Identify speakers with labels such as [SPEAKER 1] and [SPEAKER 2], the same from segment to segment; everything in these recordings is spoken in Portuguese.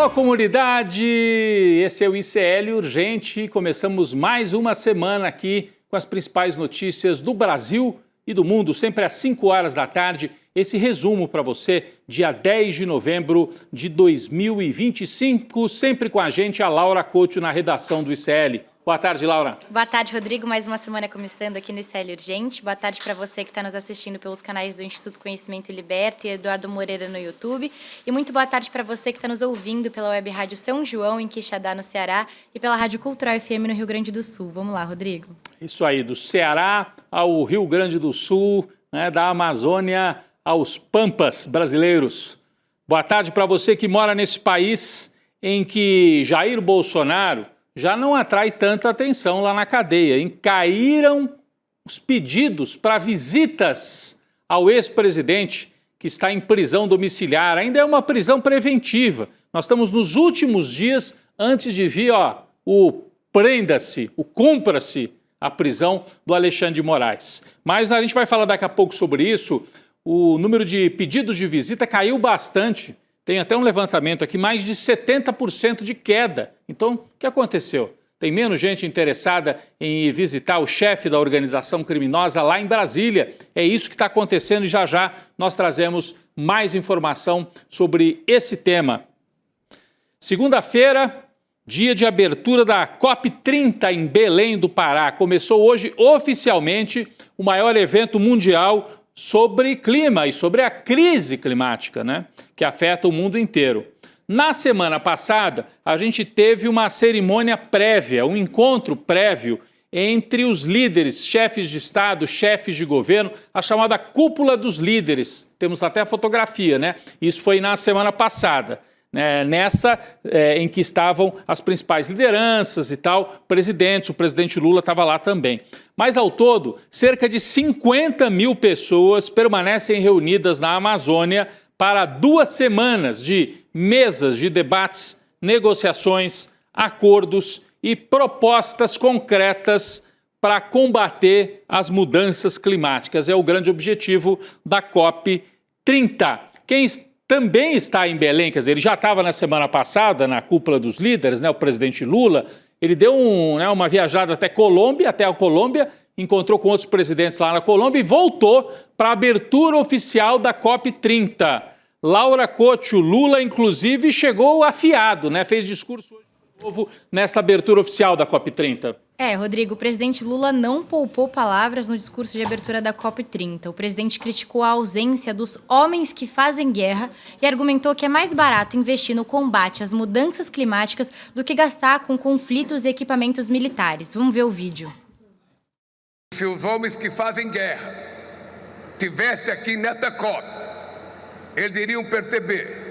[SPEAKER 1] Alô, comunidade! Esse é o ICL Urgente. Começamos mais uma semana aqui com as principais notícias do Brasil e do mundo, sempre às 5 horas da tarde. Esse resumo para você, dia 10 de novembro de 2025, sempre com a gente, a Laura Couto, na redação do ICL. Boa tarde, Laura.
[SPEAKER 2] Boa tarde, Rodrigo. Mais uma semana começando aqui no ICL Urgente. Boa tarde para você que está nos assistindo pelos canais do Instituto Conhecimento e Liberta e Eduardo Moreira no YouTube. E muito boa tarde para você que está nos ouvindo pela Web Rádio São João, em Quixadá, no Ceará, e pela Rádio Cultural FM no Rio Grande do Sul. Vamos lá, Rodrigo.
[SPEAKER 1] Isso aí, do Ceará ao Rio Grande do Sul, né, da Amazônia aos Pampas brasileiros. Boa tarde para você que mora nesse país em que Jair Bolsonaro já não atrai tanta atenção lá na cadeia, hein? Caíram os pedidos para visitas ao ex-presidente que está em prisão domiciliar. Ainda é uma prisão preventiva. Nós estamos nos últimos dias antes de vir o prenda-se, o cumpra-se a prisão do Alexandre de Moraes. Mas a gente vai falar daqui a pouco sobre isso. O número de pedidos de visita caiu bastante. Tem até um levantamento aqui, mais de 70% de queda. Então, o que aconteceu? Tem menos gente interessada em visitar o chefe da organização criminosa lá em Brasília. É isso que está acontecendo e já já nós trazemos mais informação sobre esse tema. Segunda-feira, dia de abertura da COP30 em Belém do Pará. Começou hoje oficialmente o maior evento mundial sobre clima e sobre a crise climática, né, que afeta o mundo inteiro. Na semana passada, a gente teve uma cerimônia prévia, um encontro prévio entre os líderes, chefes de Estado, chefes de governo, a chamada Cúpula dos Líderes. Temos até a fotografia, né? Isso foi na semana passada. Em que estavam as principais lideranças e tal, presidentes, o presidente Lula estava lá também. Mas, ao todo, cerca de 50 mil pessoas permanecem reunidas na Amazônia para 2 semanas de mesas de debates, negociações, acordos e propostas concretas para combater as mudanças climáticas. É o grande objetivo da COP30. Quem também está em Belém, quer dizer, ele já estava na semana passada na cúpula dos líderes, né, o presidente Lula, ele deu uma viajada até a Colômbia, encontrou com outros presidentes lá na Colômbia e voltou para a abertura oficial da COP30. Laura Couto, Lula, inclusive, chegou afiado, né, fez discurso hoje de novo nesta abertura oficial da COP30.
[SPEAKER 2] Rodrigo, o presidente Lula não poupou palavras no discurso de abertura da COP30. O presidente criticou a ausência dos homens que fazem guerra e argumentou que é mais barato investir no combate às mudanças climáticas do que gastar com conflitos e equipamentos militares. Vamos ver o vídeo.
[SPEAKER 3] Se os homens que fazem guerra tivessem aqui nesta COP, eles iriam perceber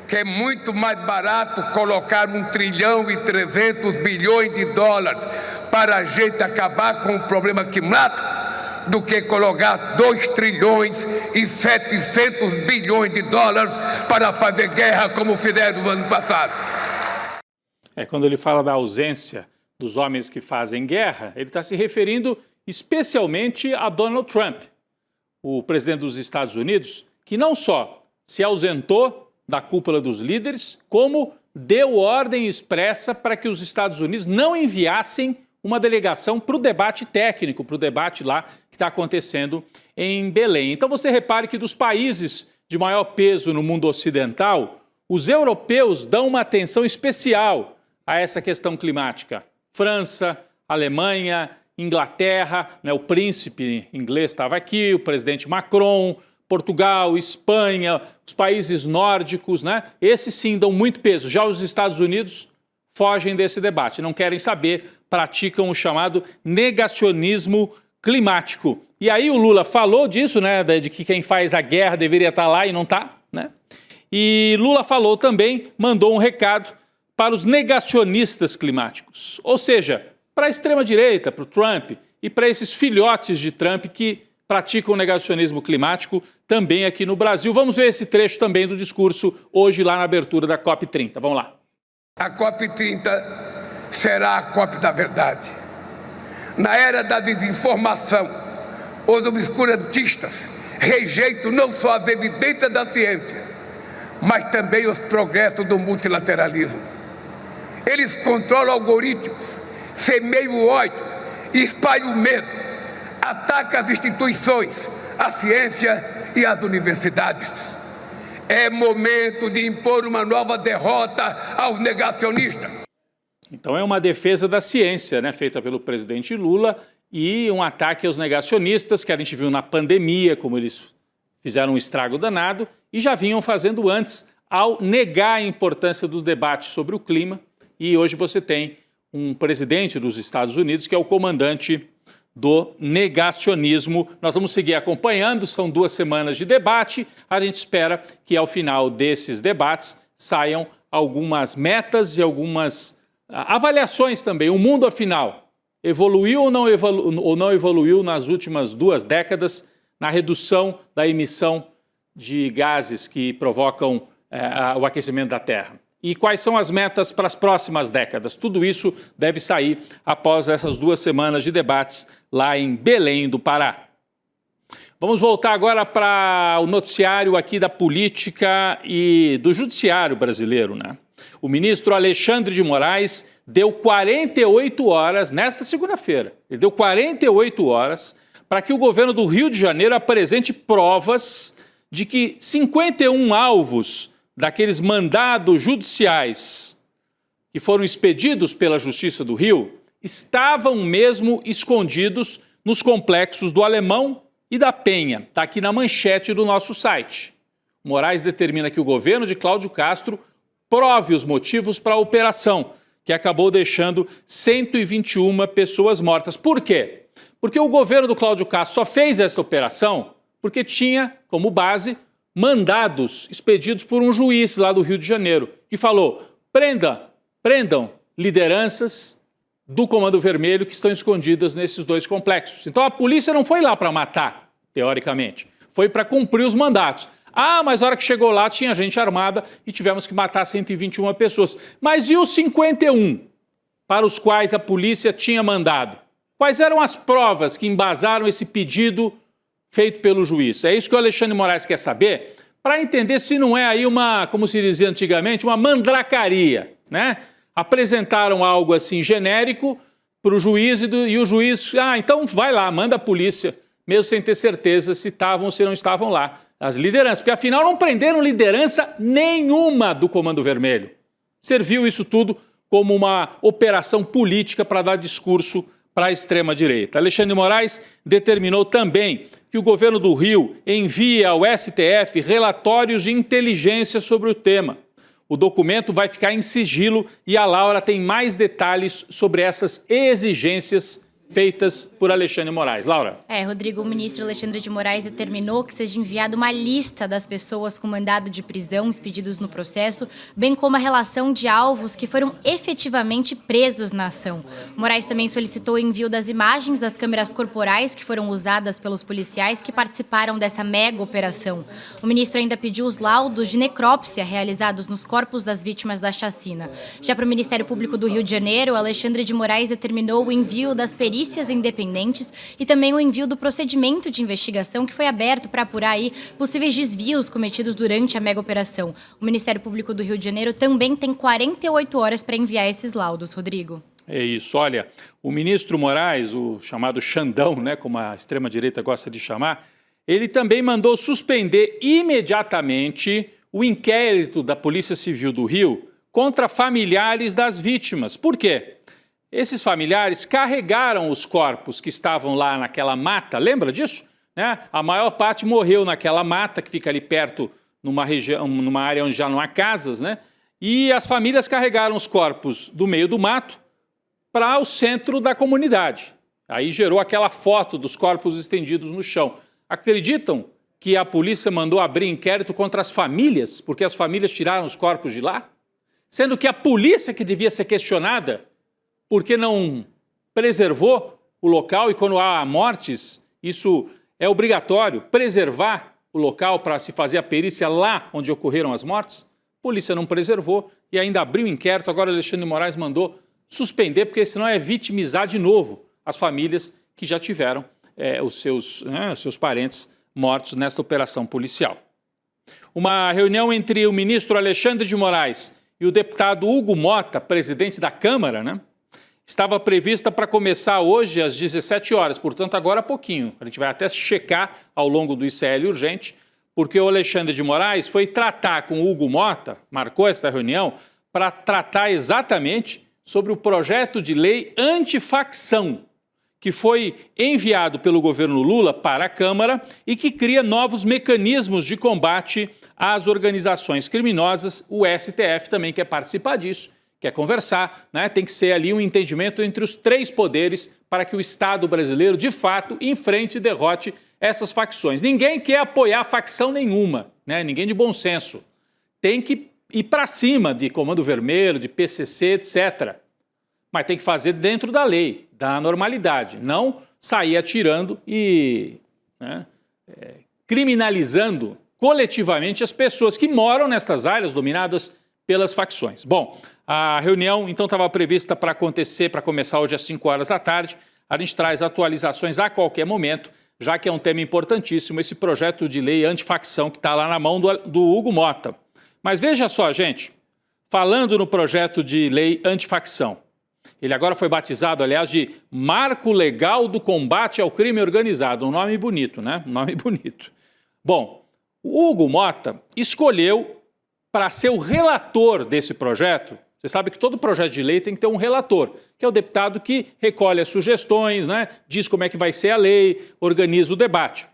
[SPEAKER 3] que é muito mais barato colocar 1,3 trilhão para a gente acabar com o problema climático do que colocar 2,7 trilhões para fazer guerra como fizeram no ano passado.
[SPEAKER 1] Quando ele fala da ausência dos homens que fazem guerra, ele está se referindo especialmente a Donald Trump, o presidente dos Estados Unidos, que não só se ausentou da cúpula dos líderes, como deu ordem expressa para que os Estados Unidos não enviassem uma delegação para o debate técnico, para o debate lá que está acontecendo em Belém. Então você repare que dos países de maior peso no mundo ocidental, os europeus dão uma atenção especial a essa questão climática. França, Alemanha, Inglaterra, né, o príncipe inglês estava aqui, o presidente Macron, Portugal, Espanha, os países nórdicos, né? Esses sim dão muito peso. Já os Estados Unidos fogem desse debate, não querem saber, praticam o chamado negacionismo climático. E aí o Lula falou disso, né? De que quem faz a guerra deveria estar lá e não está, né? E Lula falou também, mandou um recado para os negacionistas climáticos, ou seja, para a extrema-direita, para o Trump e para esses filhotes de Trump que praticam o negacionismo climático também aqui no Brasil. Vamos ver esse trecho também do discurso hoje lá na abertura da COP30. Vamos lá.
[SPEAKER 3] A COP30 será a COP da verdade. Na era da desinformação, os obscurantistas rejeitam não só as evidências da ciência, mas também os progressos do multilateralismo. Eles controlam algoritmos, semeiam o ódio, espalham o medo, atacam as instituições, a ciência e as universidades. É momento de impor uma nova derrota aos negacionistas.
[SPEAKER 1] Então é uma defesa da ciência, né, feita pelo presidente Lula, e um ataque aos negacionistas, que a gente viu na pandemia, como eles fizeram um estrago danado, e já vinham fazendo antes, ao negar a importância do debate sobre o clima. E hoje você tem um presidente dos Estados Unidos que é o comandante do negacionismo. Nós vamos seguir acompanhando, são 2 semanas de debate. A gente espera que ao final desses debates saiam algumas metas e algumas avaliações também. O mundo, afinal, evoluiu ou não evoluiu nas últimas 2 décadas na redução da emissão de gases que provocam o aquecimento da Terra? E quais são as metas para as próximas décadas? Tudo isso deve sair após essas 2 semanas de debates lá em Belém do Pará. Vamos voltar agora para o noticiário aqui da política e do judiciário brasileiro, né? O ministro Alexandre de Moraes deu 48 horas, nesta segunda-feira, ele deu 48 horas para que o governo do Rio de Janeiro apresente provas de que 51 alvos daqueles mandados judiciais que foram expedidos pela Justiça do Rio estavam mesmo escondidos nos complexos do Alemão e da Penha. Está aqui na manchete do nosso site. Moraes determina que o governo de Cláudio Castro prove os motivos para a operação, que acabou deixando 121 pessoas mortas. Por quê? Porque o governo do Cláudio Castro só fez esta operação porque tinha como base mandados expedidos por um juiz lá do Rio de Janeiro, que falou: prendam lideranças do Comando Vermelho que estão escondidas nesses 2 complexos. Então a polícia não foi lá para matar, teoricamente, foi para cumprir os mandatos. Ah, mas na hora que chegou lá tinha gente armada e tivemos que matar 121 pessoas. Mas e os 51 para os quais a polícia tinha mandado? Quais eram as provas que embasaram esse pedido feito pelo juiz? É isso que o Alexandre de Moraes quer saber, para entender se não é aí uma, como se dizia antigamente, uma mandracaria, né? Apresentaram algo assim genérico para o juiz e o juiz, então vai lá, manda a polícia, mesmo sem ter certeza se estavam ou se não estavam lá as lideranças, porque afinal não prenderam liderança nenhuma do Comando Vermelho. Serviu isso tudo como uma operação política para dar discurso para a extrema-direita. Alexandre de Moraes determinou também que o governo do Rio envie ao STF relatórios de inteligência sobre o tema. O documento vai ficar em sigilo e a Laura tem mais detalhes sobre essas exigências feitas por Alexandre de Moraes. Laura.
[SPEAKER 2] Rodrigo, o ministro Alexandre de Moraes determinou que seja enviada uma lista das pessoas com mandado de prisão expedidos no processo, bem como a relação de alvos que foram efetivamente presos na ação. Moraes também solicitou o envio das imagens das câmeras corporais que foram usadas pelos policiais que participaram dessa mega operação. O ministro ainda pediu os laudos de necrópsia realizados nos corpos das vítimas da chacina. Já para o Ministério Público do Rio de Janeiro, Alexandre de Moraes determinou o envio das perícias independentes e também o envio do procedimento de investigação que foi aberto para apurar aí possíveis desvios cometidos durante a mega operação. O Ministério Público do Rio de Janeiro também tem 48 horas para enviar esses laudos, Rodrigo.
[SPEAKER 1] É isso, olha, o ministro Moraes, o chamado Xandão, né, como a extrema-direita gosta de chamar, ele também mandou suspender imediatamente o inquérito da Polícia Civil do Rio contra familiares das vítimas. Por quê? Esses familiares carregaram os corpos que estavam lá naquela mata, lembra disso? Né? A maior parte morreu naquela mata que fica ali perto, numa região, numa área onde já não há casas, né? E as famílias carregaram os corpos do meio do mato para o centro da comunidade. Aí gerou aquela foto dos corpos estendidos no chão. Acreditam que a polícia mandou abrir inquérito contra as famílias, porque as famílias tiraram os corpos de lá? Sendo que a polícia que devia ser questionada porque não preservou o local, e quando há mortes, isso é obrigatório, preservar o local para se fazer a perícia lá onde ocorreram as mortes. A polícia não preservou e ainda abriu inquérito. Agora Alexandre de Moraes mandou suspender, porque senão é vitimizar de novo as famílias que já tiveram os seus parentes mortos nesta operação policial. Uma reunião entre o ministro Alexandre de Moraes e o deputado Hugo Mota, presidente da Câmara, né, estava prevista para começar hoje às 17 horas, portanto agora há pouquinho. A gente vai até checar ao longo do ICL urgente, porque o Alexandre de Moraes foi tratar com o Hugo Mota, marcou esta reunião, para tratar exatamente sobre o projeto de lei antifacção, que foi enviado pelo governo Lula para a Câmara e que cria novos mecanismos de combate às organizações criminosas. O STF também quer participar disso, quer conversar, né? Tem que ser ali um entendimento entre os três poderes para que o Estado brasileiro, de fato, enfrente e derrote essas facções. Ninguém quer apoiar facção nenhuma, né? Ninguém de bom senso. Tem que ir para cima de Comando Vermelho, de PCC, etc. Mas tem que fazer dentro da lei, da normalidade, não sair atirando e criminalizando coletivamente as pessoas que moram nestas áreas dominadas pelas facções. Bom, a reunião então estava prevista para acontecer, para começar hoje às 5 horas da tarde. A gente traz atualizações a qualquer momento, já que é um tema importantíssimo, esse projeto de lei antifacção que está lá na mão do Hugo Mota. Mas veja só, gente, falando no projeto de lei antifacção, ele agora foi batizado, aliás, de Marco Legal do Combate ao Crime Organizado. Um nome bonito, né? Um nome bonito. Bom, o Hugo Mota escolheu para ser o relator desse projeto. Você sabe que todo projeto de lei tem que ter um relator, que é o deputado que recolhe as sugestões, né? Diz como é que vai ser a lei, organiza o debate.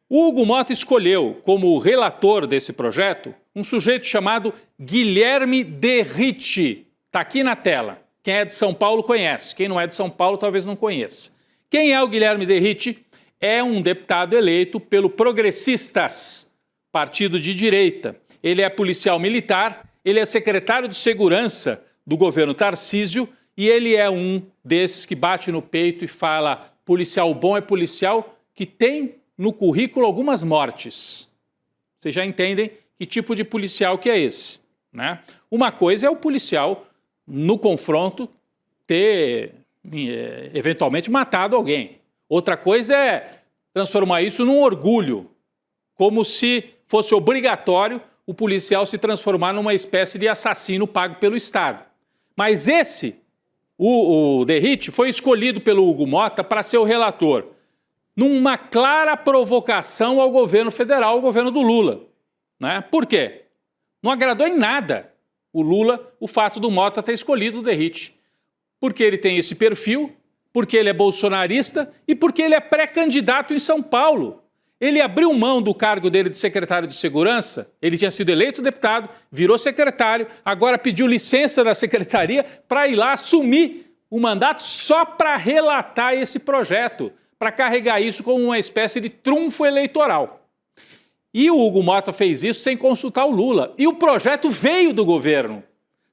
[SPEAKER 1] O Hugo Mota escolheu como relator desse projeto um sujeito chamado Guilherme Derrite. Está aqui na tela. Quem é de São Paulo conhece. Quem não é de São Paulo talvez não conheça. Quem é o Guilherme Derrite? É um deputado eleito pelo Progressistas, partido de direita. Ele é policial militar, ele é secretário de segurança do governo Tarcísio e ele é um desses que bate no peito e fala: policial bom é policial que tem no currículo algumas mortes. Vocês já entendem que tipo de policial que é esse, né? Uma coisa é o policial, no confronto, ter eventualmente matado alguém. Outra coisa é transformar isso num orgulho, como se fosse obrigatório o policial se transformar numa espécie de assassino pago pelo Estado. Mas o Derrite, foi escolhido pelo Hugo Mota para ser o relator, numa clara provocação ao governo federal, ao governo do Lula, né? Por quê? Não agradou em nada o Lula o fato do Mota ter escolhido o Derrite. Porque ele tem esse perfil, porque ele é bolsonarista e porque ele é pré-candidato em São Paulo. Ele abriu mão do cargo dele de secretário de segurança, ele tinha sido eleito deputado, virou secretário, agora pediu licença da secretaria para ir lá assumir o mandato só para relatar esse projeto, para carregar isso como uma espécie de trunfo eleitoral. E o Hugo Mota fez isso sem consultar o Lula. E o projeto veio do governo.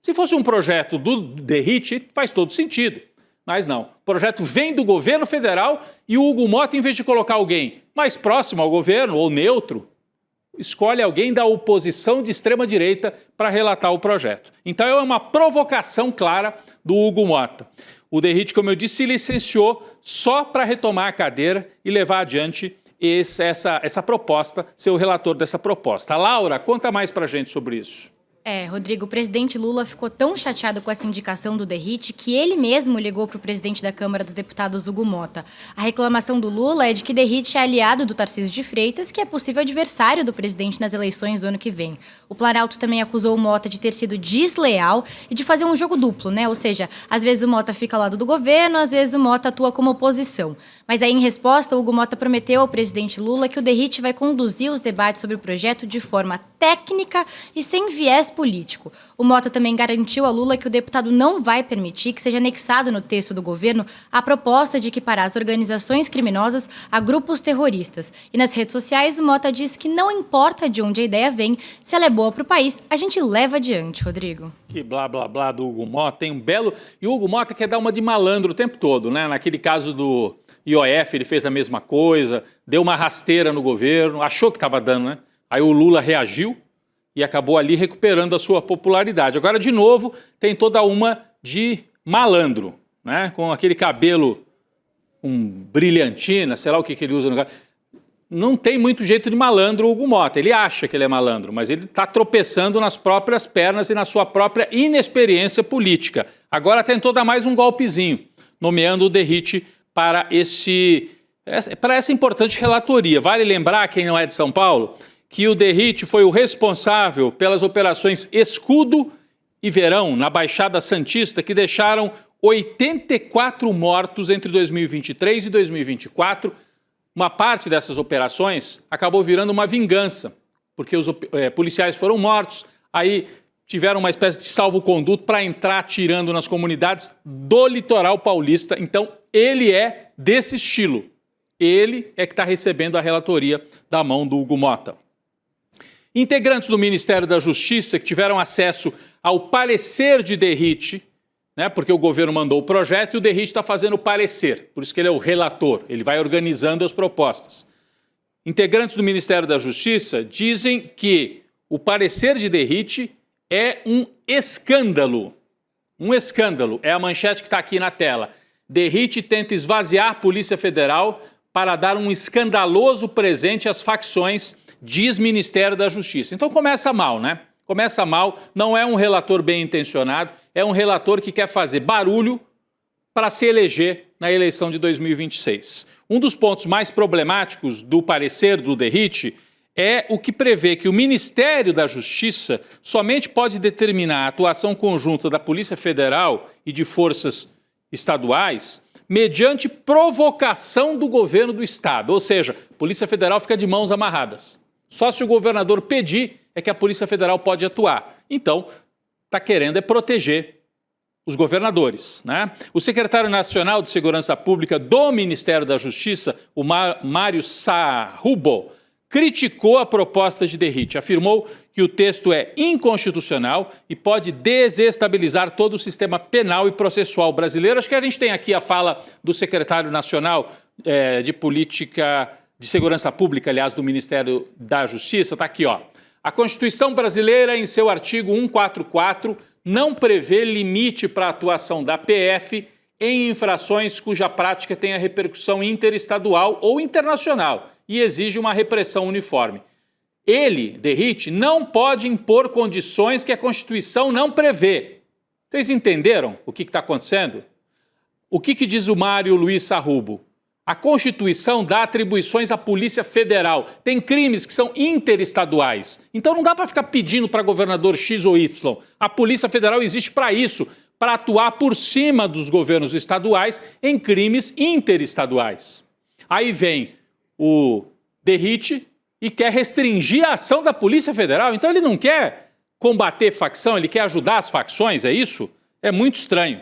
[SPEAKER 1] Se fosse um projeto do Derrite, faz todo sentido. Mas não. O projeto vem do governo federal e o Hugo Mota, em vez de colocar alguém mais próximo ao governo ou neutro, escolhe alguém da oposição de extrema-direita para relatar o projeto. Então é uma provocação clara do Hugo Mota. O Derrite, como eu disse, se licenciou só para retomar a cadeira e levar adiante essa proposta, ser o relator dessa proposta. Laura, conta mais para a gente sobre isso.
[SPEAKER 2] Rodrigo, o presidente Lula ficou tão chateado com essa indicação do Derrite que ele mesmo ligou para o presidente da Câmara dos Deputados, Hugo Mota. A reclamação do Lula é de que Derrite é aliado do Tarcísio de Freitas, que é possível adversário do presidente nas eleições do ano que vem. O Planalto também acusou o Mota de ter sido desleal e de fazer um jogo duplo, né? Ou seja, às vezes o Mota fica ao lado do governo, às vezes o Mota atua como oposição. Mas aí, em resposta, o Hugo Mota prometeu ao presidente Lula que o Derrite vai conduzir os debates sobre o projeto de forma técnica e sem viés político. O Mota também garantiu a Lula que o deputado não vai permitir que seja anexado no texto do governo a proposta de equiparar as organizações criminosas a grupos terroristas. E nas redes sociais, o Mota diz que não importa de onde a ideia vem, se ela é boa para o país, a gente leva adiante, Rodrigo.
[SPEAKER 1] Que blá, blá, blá do Hugo Mota, tem um belo... E o Hugo Mota quer dar uma de malandro o tempo todo, né? Naquele caso do IOF, ele fez a mesma coisa, deu uma rasteira no governo, achou que estava dando, né? Aí o Lula reagiu e acabou ali recuperando a sua popularidade. Agora, de novo, tem toda uma de malandro, né? Com aquele cabelo, brilhantina, sei lá o que ele usa no cabelo. não tem muito jeito de malandro o Hugo Mota. Ele acha que ele é malandro, mas ele está tropeçando nas próprias pernas e na sua própria inexperiência política. Agora tentou dar mais um golpezinho, nomeando o Derrite para essa importante relatoria. Vale lembrar, quem não é de São Paulo, que o Derrite foi o responsável pelas operações Escudo e Verão, na Baixada Santista, que deixaram 84 mortos entre 2023 e 2024. Uma parte dessas operações acabou virando uma vingança, porque os policiais foram mortos, aí tiveram uma espécie de salvo-conduto para entrar atirando nas comunidades do litoral paulista. Então, ele é desse estilo. Ele é que está recebendo a relatoria da mão do Hugo Mota. Integrantes do Ministério da Justiça que tiveram acesso ao parecer de Derrite, né, porque o governo mandou o projeto e o Derrite está fazendo o parecer, por isso que ele é o relator, ele vai organizando as propostas. Integrantes do Ministério da Justiça dizem que o parecer de Derrite é um escândalo. Um escândalo, é a manchete que está aqui na tela. Derrite tenta esvaziar a Polícia Federal para dar um escandaloso presente às facções, diz Ministério da Justiça. Então começa mal, né? Começa mal, não é um relator bem intencionado, é um relator que quer fazer barulho para se eleger na eleição de 2026. Um dos pontos mais problemáticos do parecer do Derrite é o que prevê que o Ministério da Justiça somente pode determinar a atuação conjunta da Polícia Federal e de forças estaduais mediante provocação do governo do Estado. Ou seja, a Polícia Federal fica de mãos amarradas. Só se o governador pedir é que a Polícia Federal pode atuar. Então, está querendo proteger os governadores, né? O secretário nacional de Segurança Pública do Ministério da Justiça, o Mário Sarrubo, criticou a proposta de Derrite, afirmou que o texto é inconstitucional e pode desestabilizar todo o sistema penal e processual brasileiro. Acho que a gente tem aqui a fala do secretário nacional de Política de Segurança Pública, aliás, do Ministério da Justiça, está aqui, ó. A Constituição brasileira, em seu artigo 144, não prevê limite para a atuação da PF em infrações cuja prática tenha repercussão interestadual ou internacional e exige uma repressão uniforme. Ele, Derrite, não pode impor condições que a Constituição não prevê. Vocês entenderam o que está acontecendo? O que diz o Mário Luiz Sarrubo? A Constituição dá atribuições à Polícia Federal. Tem crimes que são interestaduais. Então não dá para ficar pedindo para governador X ou Y. A Polícia Federal existe para isso, para atuar por cima dos governos estaduais em crimes interestaduais. Aí vem o Derrite e quer restringir a ação da Polícia Federal. Então ele não quer combater facção, ele quer ajudar as facções, é isso? É muito estranho.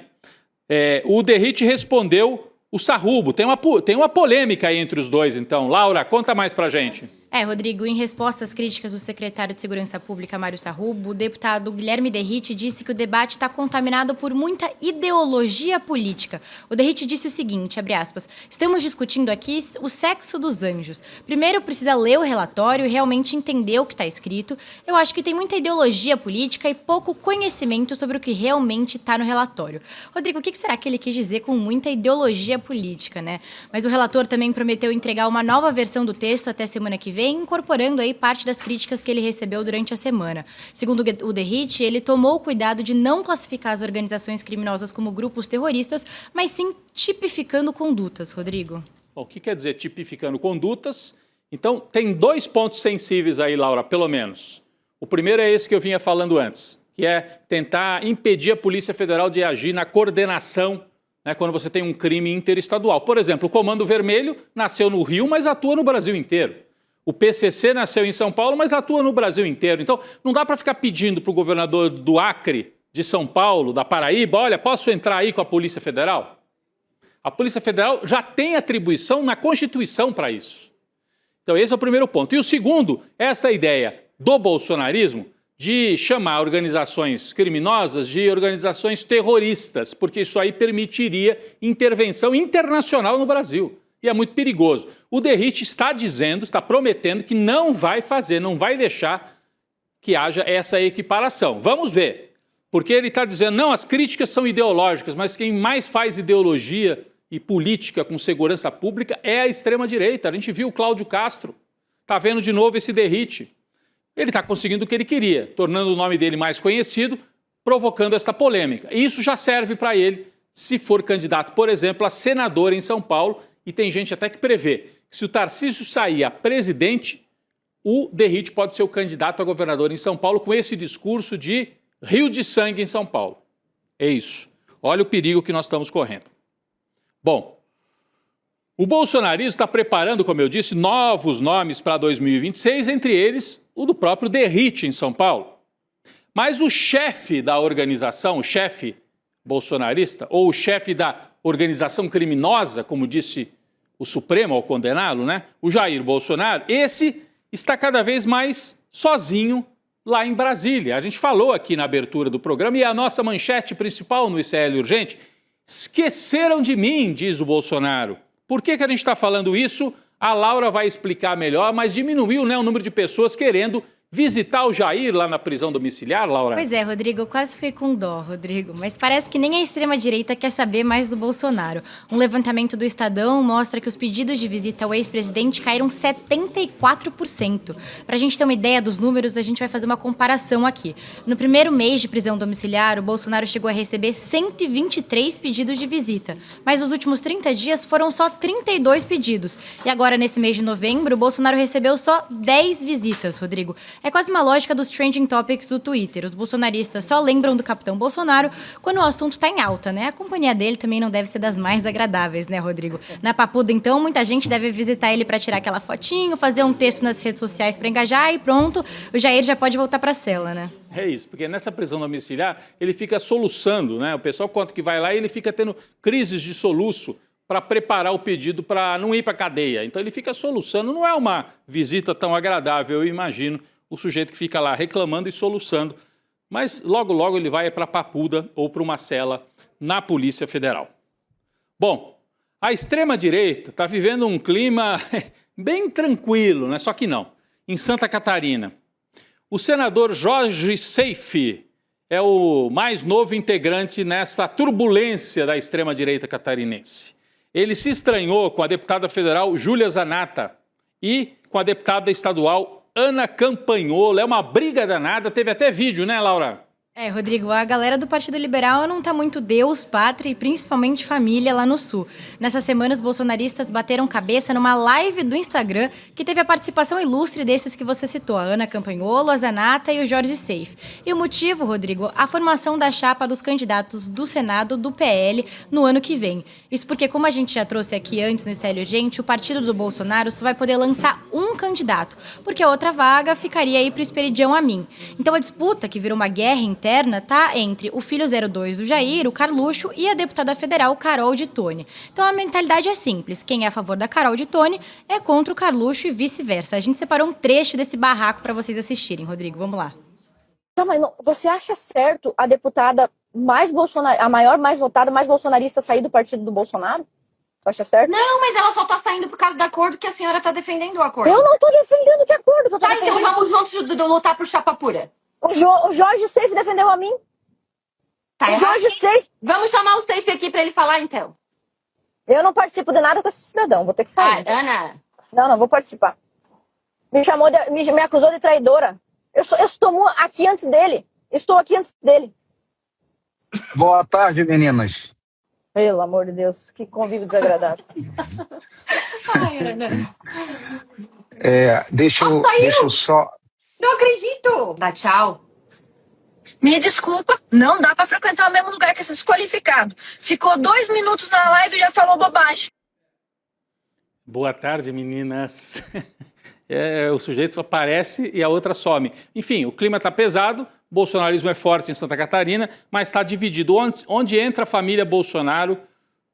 [SPEAKER 1] O Derrite respondeu o Sarrubo. Tem uma polêmica aí entre os dois, então. Laura, conta mais pra gente.
[SPEAKER 2] Rodrigo, em resposta às críticas do secretário de Segurança Pública, Mário Sarrubo, o deputado Guilherme Derrite disse que o debate está contaminado por muita ideologia política. O Derrite disse o seguinte, abre aspas, estamos discutindo aqui o sexo dos anjos. Primeiro precisa ler o relatório e realmente entender o que está escrito. Eu acho que tem muita ideologia política e pouco conhecimento sobre o que realmente está no relatório. Rodrigo, o que será que ele quis dizer com muita ideologia política, né? Mas o relator também prometeu entregar uma nova versão do texto até semana que vem, incorporando aí parte das críticas que ele recebeu durante a semana. Segundo o Derrite, ele tomou o cuidado de não classificar as organizações criminosas como grupos terroristas, mas sim tipificando condutas, Rodrigo.
[SPEAKER 1] Bom, o que quer dizer tipificando condutas? Então, tem dois pontos sensíveis aí, Laura, pelo menos. O primeiro é esse que eu vinha falando antes, que é tentar impedir a Polícia Federal de agir na coordenação, né, quando você tem um crime interestadual. Por exemplo, o Comando Vermelho nasceu no Rio, mas atua no Brasil inteiro. O PCC nasceu em São Paulo, mas atua no Brasil inteiro. Então, não dá para ficar pedindo para o governador do Acre, de São Paulo, da Paraíba, olha, posso entrar aí com a Polícia Federal? A Polícia Federal já tem atribuição na Constituição para isso. Então, esse é o primeiro ponto. E o segundo, essa ideia do bolsonarismo de chamar organizações criminosas de organizações terroristas, porque isso aí permitiria intervenção internacional no Brasil. E é muito perigoso. O Derrite está dizendo, está prometendo que não vai fazer, não vai deixar que haja essa equiparação. Vamos ver. Porque ele está dizendo, não, as críticas são ideológicas, mas quem mais faz ideologia e política com segurança pública é a extrema-direita. A gente viu o Cláudio Castro, está vendo de novo esse derrite. Ele está conseguindo o que ele queria, tornando o nome dele mais conhecido, provocando esta polêmica. E isso já serve para ele, se for candidato, por exemplo, a senador em São Paulo, e tem gente até que prevê que se o Tarcísio sair a presidente, o Derrite pode ser o candidato a governador em São Paulo com esse discurso de rio de sangue em São Paulo. É isso. Olha o perigo que nós estamos correndo. Bom, o bolsonarismo está preparando, como eu disse, novos nomes para 2026, entre eles o do próprio Derrite em São Paulo. Mas o chefe da organização, o chefe bolsonarista, ou o chefe da organização criminosa, como disse o Supremo ao condená-lo, né? O Jair Bolsonaro, esse está cada vez mais sozinho lá em Brasília. A gente falou aqui na abertura do programa e a nossa manchete principal no ICL Urgente: esqueceram de mim, diz o Bolsonaro. Por que a gente está falando isso? A Laura vai explicar melhor, mas diminuiu, né, o número de pessoas querendo visitar o Jair lá na prisão domiciliar, Laura?
[SPEAKER 2] Pois é, Rodrigo, eu quase fiquei com dó, Rodrigo. Mas parece que nem a extrema-direita quer saber mais do Bolsonaro. Um levantamento do Estadão mostra que os pedidos de visita ao ex-presidente caíram 74%. Para a gente ter uma ideia dos números, a gente vai fazer uma comparação aqui. No primeiro mês de prisão domiciliar, o Bolsonaro chegou a receber 123 pedidos de visita. Mas nos últimos 30 dias foram só 32 pedidos. E agora, nesse mês de novembro, o Bolsonaro recebeu só 10 visitas, Rodrigo. É quase uma lógica dos trending topics do Twitter. Os bolsonaristas só lembram do capitão Bolsonaro quando o assunto está em alta, né? A companhia dele também não deve ser das mais agradáveis, né, Rodrigo? Na Papuda, então, muita gente deve visitar ele para tirar aquela fotinho, fazer um texto nas redes sociais para engajar e pronto, o Jair já pode voltar para a cela, né?
[SPEAKER 1] É isso, porque nessa prisão domiciliar ele fica soluçando, né? O pessoal conta que vai lá e ele fica tendo crises de soluço para preparar o pedido para não ir para a cadeia. Então ele fica soluçando, não é uma visita tão agradável, eu imagino, o sujeito que fica lá reclamando e soluçando, mas logo, logo ele vai para a Papuda ou para uma cela na Polícia Federal. Bom, a extrema-direita está vivendo um clima bem tranquilo, né? Só que não. Em Santa Catarina, o senador Jorge Seife é o mais novo integrante nessa turbulência da extrema-direita catarinense. Ele se estranhou com a deputada federal Júlia Zanatta e com a deputada estadual Ana Campanholo. É uma briga danada, teve até vídeo, né, Laura?
[SPEAKER 2] É, Rodrigo, a galera do Partido Liberal não tá muito Deus, pátria e principalmente família lá no Sul. Nessa semana, os bolsonaristas bateram cabeça numa live do Instagram que teve a participação ilustre desses que você citou, a Ana Campanholo, a Zanatta e o Jorge Seife. E o motivo, Rodrigo, a formação da chapa dos candidatos do Senado do PL no ano que vem. Isso porque, como a gente já trouxe aqui antes no ICL Urgente, o partido do Bolsonaro só vai poder lançar um candidato, porque a outra vaga ficaria aí pro Esperidião Amin. Então a disputa, que virou uma guerra interna, tá entre o filho 02 do Jair, o Carluxo, e a deputada federal Carol de Tone. Então a mentalidade é simples: quem é a favor da Carol de Tone é contra o Carluxo e vice-versa. A gente separou um trecho desse barraco para vocês assistirem, Rodrigo. Vamos lá.
[SPEAKER 4] Tá, mas não, você acha certo a deputada mais bolsonarista, a maior, mais votada, mais bolsonarista sair do partido do Bolsonaro? Tu acha certo?
[SPEAKER 5] Não, mas ela só tá saindo por causa do acordo que a senhora tá defendendo o acordo.
[SPEAKER 4] Eu não tô defendendo que acordo. Eu tô
[SPEAKER 5] Tá,
[SPEAKER 4] defendendo...
[SPEAKER 5] então vamos juntos lutar por chapa pura.
[SPEAKER 4] O Jorge Seife defendeu a mim.
[SPEAKER 5] Tá
[SPEAKER 4] o
[SPEAKER 5] errado?
[SPEAKER 4] Jorge Seife...
[SPEAKER 5] Vamos chamar o Seife aqui pra ele falar, então.
[SPEAKER 4] Eu não participo de nada com esse cidadão, vou ter que sair.
[SPEAKER 5] Ah, Ana...
[SPEAKER 4] Não vou participar. Me acusou de traidora. Eu estou aqui antes dele. Estou aqui antes dele.
[SPEAKER 6] Boa tarde, meninas.
[SPEAKER 4] Pelo amor de Deus, que convívio desagradável.
[SPEAKER 5] Ai, Ana.
[SPEAKER 6] Deixa eu só...
[SPEAKER 5] Não acredito! Dá tchau.
[SPEAKER 7] Me desculpa, não dá pra frequentar o mesmo lugar que esse desqualificado. Ficou 2 minutos na live e já falou bobagem.
[SPEAKER 1] Boa tarde, meninas. O sujeito aparece e a outra some. Enfim, o clima está pesado, o bolsonarismo é forte em Santa Catarina, mas está dividido. Onde entra a família Bolsonaro,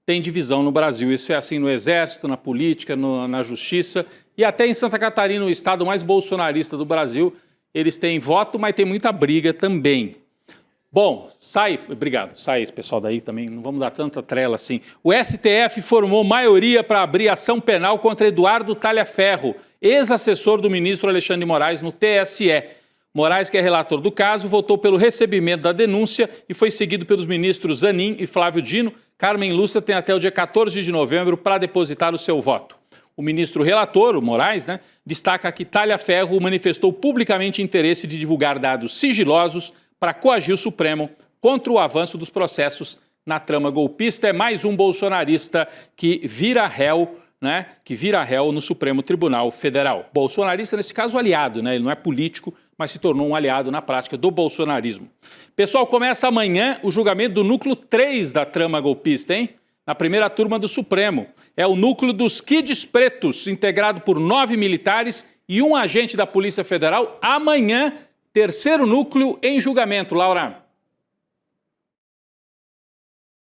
[SPEAKER 1] tem divisão no Brasil. Isso é assim no Exército, na política, na Justiça. E até em Santa Catarina, o estado mais bolsonarista do Brasil, eles têm voto, mas tem muita briga também. Bom, obrigado, sai esse pessoal daí também, não vamos dar tanta trela assim. O STF formou maioria para abrir ação penal contra Eduardo Talhaferro, ex-assessor do ministro Alexandre de Moraes no TSE. Moraes, que é relator do caso, votou pelo recebimento da denúncia e foi seguido pelos ministros Zanin e Flávio Dino. Carmen Lúcia tem até o dia 14 de novembro para depositar o seu voto. O ministro relator, o Moraes, destaca que Talhaferro manifestou publicamente interesse de divulgar dados sigilosos para coagir o Supremo contra o avanço dos processos na trama golpista. É mais um bolsonarista que vira réu, no Supremo Tribunal Federal. Bolsonarista, nesse caso, aliado, ele não é político, mas se tornou um aliado na prática do bolsonarismo. Pessoal, começa amanhã o julgamento do núcleo 3 da trama golpista, hein? Na primeira turma do Supremo. É o núcleo dos Kids Pretos, integrado por 9 militares e um agente da Polícia Federal. Amanhã, terceiro núcleo em julgamento. Laura.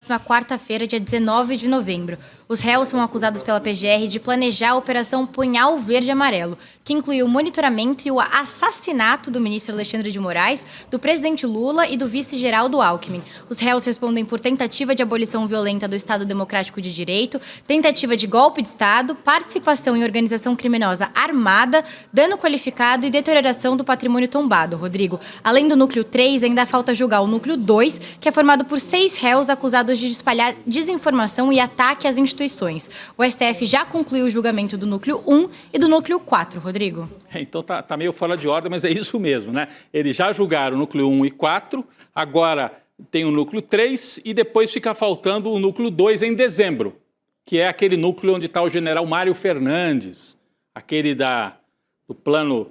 [SPEAKER 2] Na quarta-feira, dia 19 de novembro. Os réus são acusados pela PGR de planejar a Operação Punhal Verde e Amarelo, que incluiu o monitoramento e o assassinato do ministro Alexandre de Moraes, do presidente Lula e do vice-Geraldo Alckmin. Os réus respondem por tentativa de abolição violenta do Estado Democrático de Direito, tentativa de golpe de Estado, participação em organização criminosa armada, dano qualificado e deterioração do patrimônio tombado. Rodrigo, além do núcleo 3, ainda falta julgar o núcleo 2, que é formado por 6 réus acusados de espalhar desinformação e ataque às instituições. O STF já concluiu o julgamento do núcleo 1 e do núcleo 4, Rodrigo.
[SPEAKER 1] Então tá meio fora de ordem, mas é isso mesmo, Eles já julgaram o núcleo 1 e 4, agora tem o núcleo 3 e depois fica faltando o núcleo 2 em dezembro, que é aquele núcleo onde está o general Mário Fernandes, aquele do plano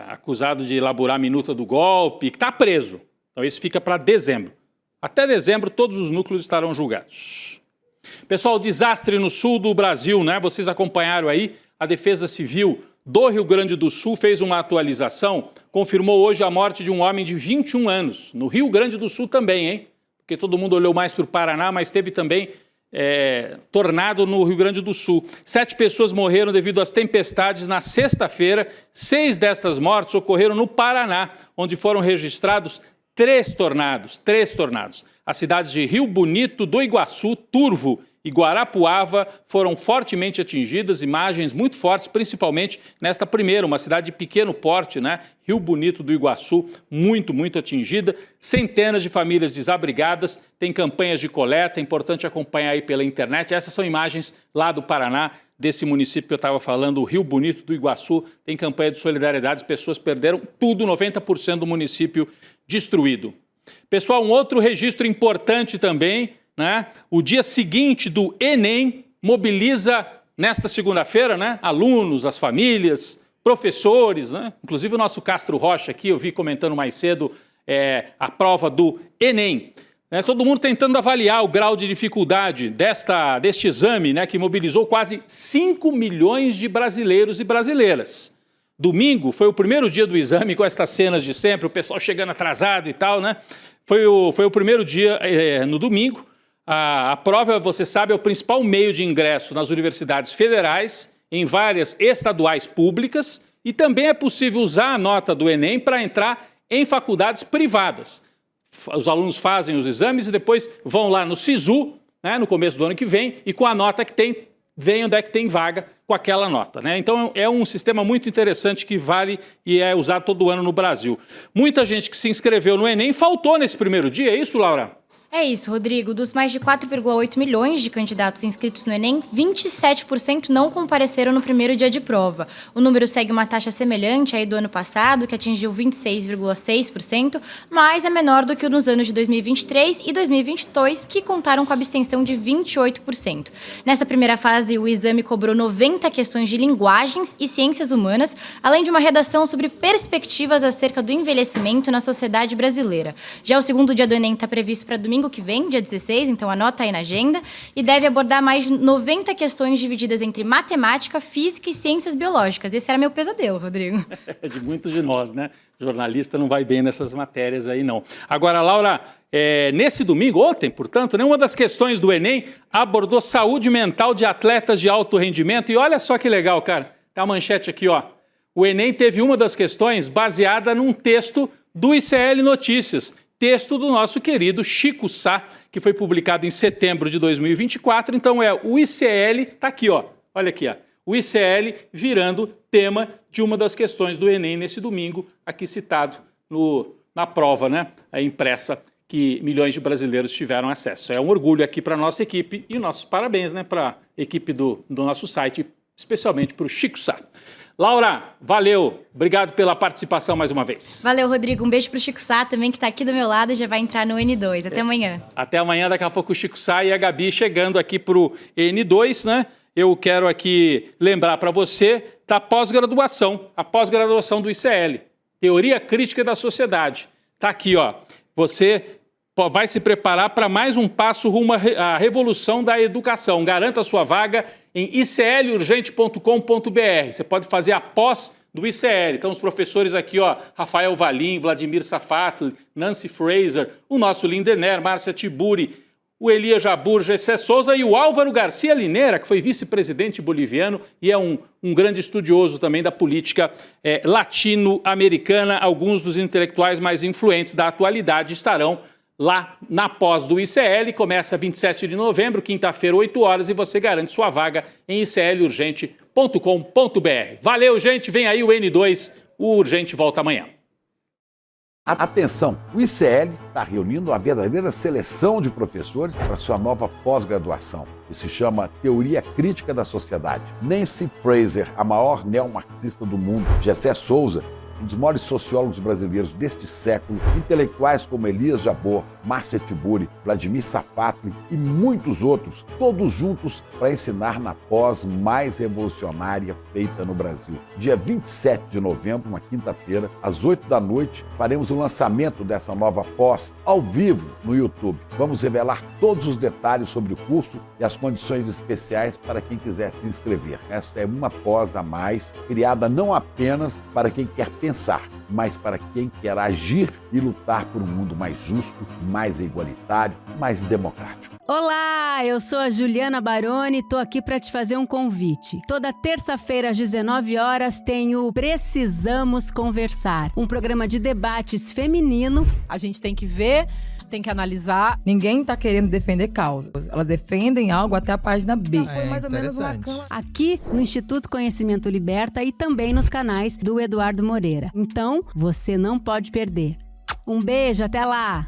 [SPEAKER 1] acusado de elaborar a minuta do golpe, que está preso. Então esse fica para dezembro. Até dezembro, todos os núcleos estarão julgados. Pessoal, desastre no sul do Brasil, Vocês acompanharam aí, a Defesa Civil do Rio Grande do Sul fez uma atualização, confirmou hoje a morte de um homem de 21 anos, no Rio Grande do Sul também, hein? Porque todo mundo olhou mais para o Paraná, mas teve também tornado no Rio Grande do Sul. 7 pessoas morreram devido às tempestades na sexta-feira, 6 dessas mortes ocorreram no Paraná, onde foram registrados 3 tornados. As cidades de Rio Bonito, do Iguaçu, Turvo e Guarapuava foram fortemente atingidas, imagens muito fortes, principalmente nesta primeira, uma cidade de pequeno porte, Rio Bonito do Iguaçu, muito atingida. Centenas de famílias desabrigadas, tem campanhas de coleta, é importante acompanhar aí pela internet. Essas são imagens lá do Paraná, desse município que eu estava falando, o Rio Bonito do Iguaçu, tem campanha de solidariedade, as pessoas perderam tudo, 90% do município destruído. Pessoal, um outro registro importante também, O dia seguinte do Enem mobiliza, nesta segunda-feira, alunos, as famílias, professores, Inclusive o nosso Castro Rocha aqui, eu vi comentando mais cedo a prova do Enem. Todo mundo tentando avaliar o grau de dificuldade deste exame, que mobilizou quase 5 milhões de brasileiros e brasileiras. Domingo foi o primeiro dia do exame, com estas cenas de sempre, o pessoal chegando atrasado e tal, Foi o primeiro dia no domingo. A prova, você sabe, é o principal meio de ingresso nas universidades federais, em várias estaduais públicas, e também é possível usar a nota do Enem para entrar em faculdades privadas. Os alunos fazem os exames e depois vão lá no SISU, no começo do ano que vem, e com a nota que tem, vem onde é que tem vaga com aquela nota. Então é um sistema muito interessante que vale e é usado todo ano no Brasil. Muita gente que se inscreveu no Enem faltou nesse primeiro dia, é isso, Laura?
[SPEAKER 2] É isso, Rodrigo. Dos mais de 4,8 milhões de candidatos inscritos no Enem, 27% não compareceram no primeiro dia de prova. O número segue uma taxa semelhante aí do ano passado, que atingiu 26,6%, mas é menor do que nos anos de 2023 e 2022, que contaram com a abstenção de 28%. Nessa primeira fase, o exame cobrou 90 questões de linguagens e ciências humanas, além de uma redação sobre perspectivas acerca do envelhecimento na sociedade brasileira. Já o segundo dia do Enem está previsto para domingo que vem, dia 16, então anota aí na agenda, e deve abordar mais de 90 questões divididas entre matemática, física e ciências biológicas. Esse era meu pesadelo, Rodrigo.
[SPEAKER 1] De muitos de nós, Jornalista não vai bem nessas matérias aí, não. Agora, Laura, nesse domingo, ontem, portanto, uma das questões do Enem abordou saúde mental de atletas de alto rendimento, e olha só que legal, cara, tá a manchete aqui, ó. O Enem teve uma das questões baseada num texto do ICL Notícias, texto do nosso querido Chico Sá, que foi publicado em setembro de 2024. Então o ICL, está aqui, olha aqui, o o ICL virando tema de uma das questões do Enem nesse domingo, aqui citado na prova, né, impressa, que milhões de brasileiros tiveram acesso. É um orgulho aqui para a nossa equipe e nossos parabéns, né, para a equipe do nosso site, especialmente para o Chico Sá. Laura, valeu. Obrigado pela participação mais uma vez.
[SPEAKER 2] Valeu, Rodrigo. Um beijo pro Chico Sá também, que está aqui do meu lado e já vai entrar no N2. Até amanhã.
[SPEAKER 1] Até amanhã, daqui a pouco o Chico Sá e a Gabi chegando aqui pro N2, né? Eu quero aqui lembrar para você da pós-graduação, a pós-graduação do ICL, Teoria Crítica da Sociedade. Tá aqui, ó. Você vai se preparar para mais um passo rumo à revolução da educação. Garanta sua vaga em iclurgente.com.br. Você pode fazer a pós do ICL. Então, os professores aqui, ó, Rafael Valim, Vladimir Safatli, Nancy Fraser, o nosso Lindener, Márcia Tiburi, o Elias Jabur, Gessé Souza e o Álvaro Garcia Lineira, que foi vice-presidente boliviano e é um grande estudioso também da política latino-americana. Alguns dos intelectuais mais influentes da atualidade estarão lá na pós do ICL, começa 27 de novembro, quinta-feira, 8 horas, e você garante sua vaga em iclurgente.com.br. Valeu, gente, vem aí o N2, o Urgente volta amanhã.
[SPEAKER 8] Atenção, o ICL está reunindo uma verdadeira seleção de professores para sua nova pós-graduação, que se chama Teoria Crítica da Sociedade. Nancy Fraser, a maior neomarxista do mundo, Gessé Souza, um dos maiores sociólogos brasileiros deste século, intelectuais como Elias Jabor, Márcia Tiburi, Vladimir Safatli e muitos outros, todos juntos para ensinar na pós mais revolucionária feita no Brasil. Dia 27 de novembro, uma quinta-feira, às 8 da noite, faremos o lançamento dessa nova pós ao vivo no YouTube. Vamos revelar todos os detalhes sobre o curso e as condições especiais para quem quiser se inscrever. Essa é uma pós a mais, criada não apenas para quem quer pensar, mas para quem quer agir e lutar por um mundo mais justo, mais igualitário, mais democrático.
[SPEAKER 9] Olá, eu sou a Juliana Baroni e estou aqui para te fazer um convite. Toda terça-feira às 19 horas tem o Precisamos Conversar, um programa de debates feminino.
[SPEAKER 10] A gente tem que ver, tem que analisar. Ninguém tá querendo defender causas. Elas defendem algo até a página B.
[SPEAKER 11] Foi mais ou menos uma cama.
[SPEAKER 9] Aqui no Instituto Conhecimento Liberta e também nos canais do Eduardo Moreira. Então, você não pode perder. Um beijo, até lá!